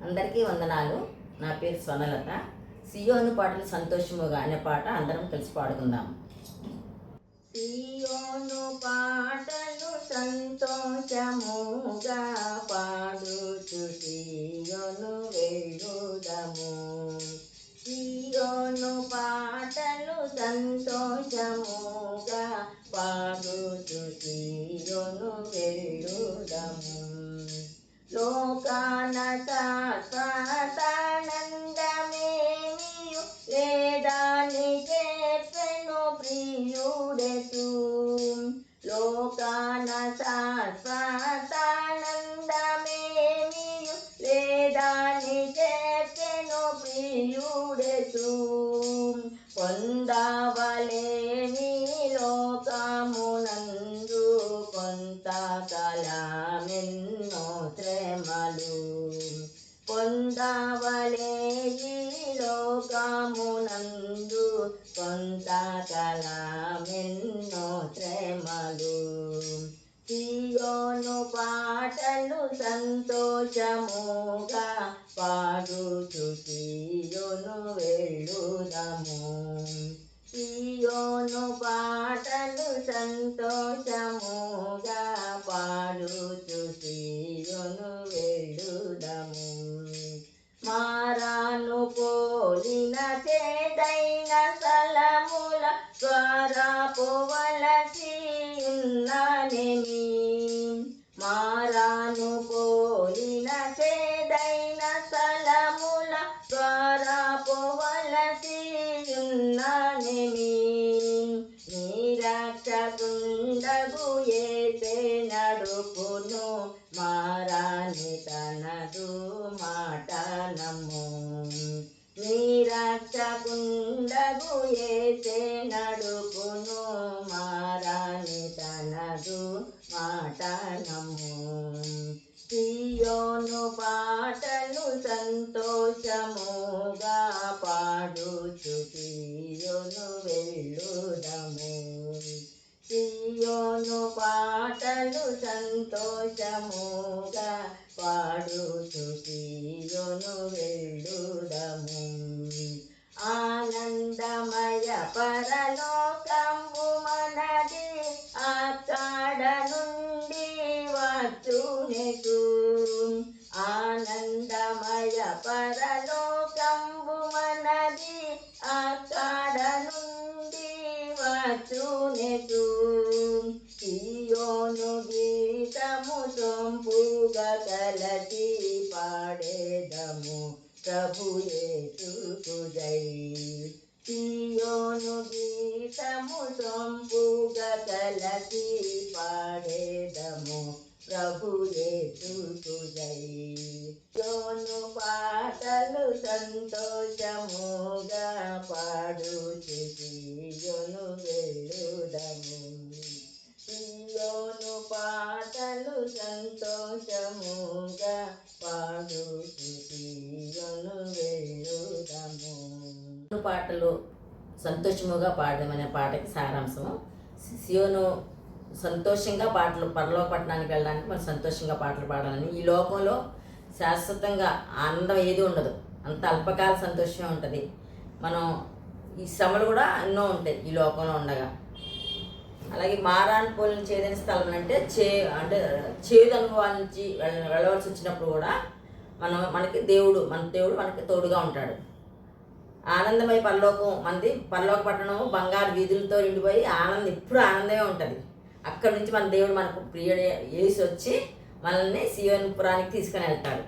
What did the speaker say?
అందరికీ వందనాలు. నా పేరు స్వర్ణలత. సియోను పాటలు సంతోషముగా అనే పాట అందరం కలిసి పాడుకుందాం. సియోను పాటలు సంతోషముగా పాడుచు సియోను వెళ్ళుదము. సియోను పాటలు సంతోషముగా పాడుచు సియోను వెళ్ళుదము. లోకాన శాశ్వతానందమేమియు లేదాని చేర్చెను ప్రియుడెసు. లోకాన శాశ్వతానందమేమియు లేదాని చేర్చెను ప్రియుడెసు. పొందవలేని లోకమునందు కొంతకాలమెన్నో శ్రమలు. పొందవలేని లోకమునందు కొంతకాలమెన్నో శ్రమలు. సియోను పాటలు సంతోషముగా పాడుచు సియోను వెళ్ళుదము. సియోను పాటలు సంతోషముగా పాడుచు సియోను వెళ్ళుదము. మారాను పోలిన చేదైన స్థలముల ద్వారా పోవలసి ఉన్నానేమి. మారాను పోలిన చేదైన స్థలముల ద్వారా పోవలసి ఉన్నానేమి. నిరక్షకుండగు యేసే నడుపును మారాని తనదు మాట నమ్ము. నిరక్షకుండగు యేసే నడుపును మారాని తనదు మాట నమ్ము. సియోను పాటలు సంతోషముగా పాడుచు సియోను వెళ్ళుదము. సియోను పాటలు సంతోషముగా పాడుచు సియోను వెళ్ళుదము. ఆనందమయ పరలోకంబు మనది అక్కడ నుండి వచ్చునెసు. ఆనందమయ పరలోకంబు మనది అక్కడ నుండి వచ్చునెసు. సియోను గీతము సొంపుగా కలసి పాడేదము ప్రభు యేసుకు జై. సియోను గీతము సొంపుగా కలసి పాడేదము ప్రభు యేసుకు జై. సియోను పాటలు సంతోషముగా పాడుచు సియోను వెళ్ళుదము. సియోను పాటలు సంతోషముగా పాడుచు సియోను వెళ్ళుదము. పాటలు సంతోషముగా పాడమనే పాటకి సారాంశము. సియోను సంతోషంగా పాటలు పరలోక పట్టణానికి వెళ్ళడానికి మనం సంతోషంగా పాటలు పాడాలని. ఈ లోకంలో శాశ్వతంగా ఆనందం ఏది ఉండదు, అంత అల్పకాల సంతోషమే ఉంటుంది. మనం ఈ శ్రమలు కూడా ఎన్నో ఉంటాయి ఈ లోకంలో ఉండగా. అలాగే మారాను పోలిన చేదైన స్థలం అంటే చేదు అనుభవాల నుంచి వెళ్ళవలసి వచ్చినప్పుడు కూడా మనకి దేవుడు మనకి తోడుగా ఉంటాడు. ఆనందమయ పరలోకం మనది. పరలోక పట్టణము బంగారు వీధులతో నిండిపోయి ఎప్పుడు ఆనందమే ఉంటుంది. అక్కడి నుంచి మన దేవుడు మనకు ప్రియుడు యేసు వచ్చి మనల్ని సియోను పురానికి తీసుకొని వెళ్తాడు.